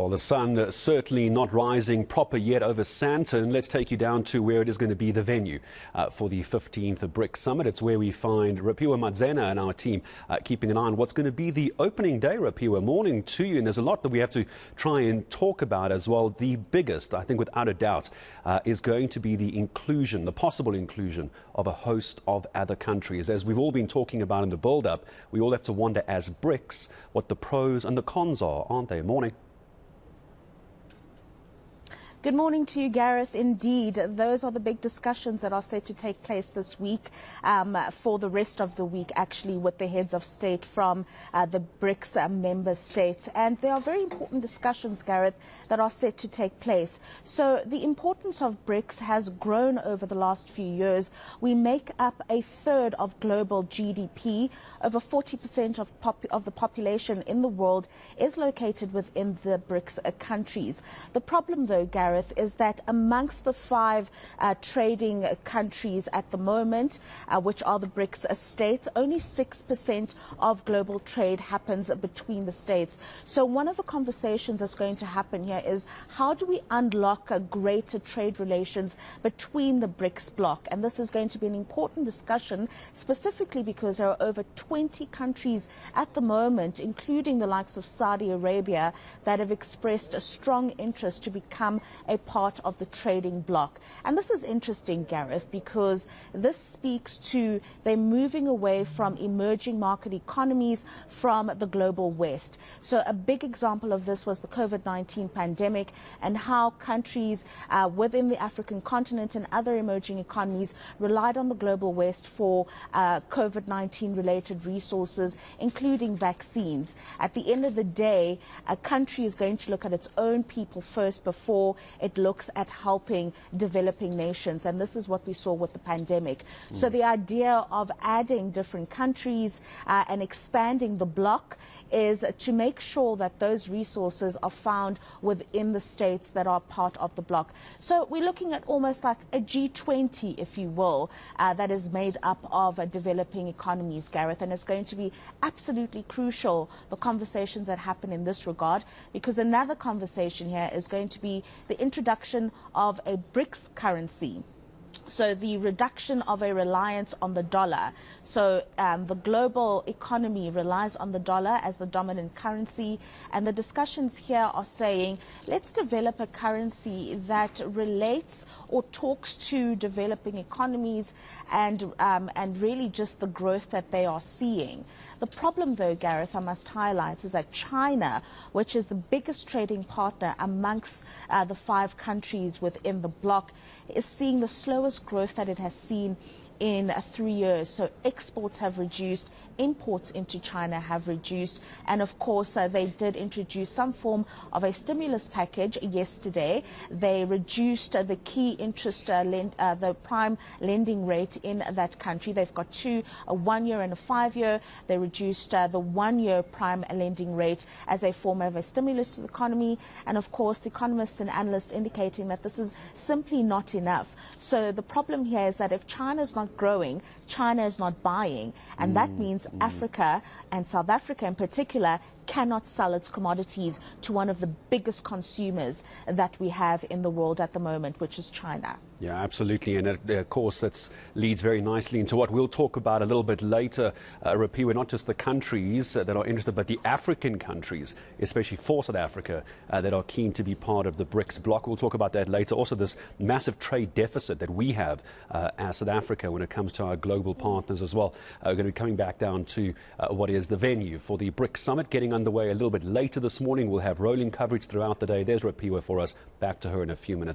Well, the sun certainly not rising proper yet over Sandton. Let's take you down to where it is going to be the venue for the 15th BRICS Summit. It's where we find Rapiwa Madzena and our team keeping an eye on what's going to be the opening day. Rapiwa, morning to you. And there's a lot that we have to try and talk about as well. The biggest, I think without a doubt, is going to be the inclusion, the possible inclusion of a host of other countries. As we've all been talking about in the build-up, we all have to wonder as BRICS what the pros and the cons are, aren't they? Morning. Good morning to you, Gareth. Indeed, those are the big discussions that are set to take place this week, for the rest of the week, actually, with the heads of state from the BRICS member states. And there are very important discussions, Gareth, that are set to take place. So the importance of BRICS has grown over the last few years. We make up a third of global GDP. Over 40% of the population in the world is located within the BRICS countries. The problem, though, Gareth, is that amongst the five trading countries at the moment, which are the BRICS states, only 6% of global trade happens between the states. So one of the conversations that's going to happen here is how do we unlock greater trade relations between the BRICS bloc? And this is going to be an important discussion, specifically because there are over 20 countries at the moment, including the likes of Saudi Arabia, that have expressed a strong interest to become a part of the trading bloc. And this is interesting, Gareth, because this speaks to them moving away from emerging market economies from the global West. So a big example of this was the COVID-19 pandemic and how countries within the African continent and other emerging economies relied on the global West for COVID-19 related resources, including vaccines. At the end of the day, a country is going to look at its own people first before it looks at helping developing nations, and this is what we saw with the pandemic. So the idea of adding different countries and expanding the bloc is to make sure that those resources are found within the states that are part of the bloc. So we're looking at almost like a G20, if you will, that is made up of developing economies, Gareth, and it's going to be absolutely crucial, the conversations that happen in this regard, because another conversation here is going to be the introduction of a BRICS currency. So the reduction of a reliance on the dollar. So the global economy relies on the dollar as the dominant currency. And the discussions here are saying, let's develop a currency that relates or talks to developing economies and really just the growth that they are seeing. The problem, though, Gareth, I must highlight, is that China, which is the biggest trading partner amongst the five countries within the bloc, is seeing the slowest growth that it has seen in 3 years. So exports have reduced, imports into China have reduced, and of course they did introduce some form of a stimulus package yesterday. They reduced the key interest, the prime lending rate in that country. They've got two, a 1 year and a 5 year. They reduced the 1 year prime lending rate as a form of a stimulus to the economy, and of course economists and analysts indicating that this is simply not enough. So the problem here is that if China is not growing, China is not buying, and that means Africa, and South Africa in particular, cannot sell its commodities to one of the biggest consumers that we have in the world at the moment, which is China. Yeah, absolutely. And of course, that leads very nicely into what we'll talk about a little bit later, Rapiwa, not just the countries that are interested, but the African countries, especially for South Africa, that are keen to be part of the BRICS bloc. We'll talk about that later. Also, this massive trade deficit that we have as South Africa when it comes to our global partners as well. We're going to be coming back down to what is the venue for the BRICS Summit, getting underway a little bit later this morning. We'll have rolling coverage throughout the day. There's Rapiwa for us. Back to her in a few minutes.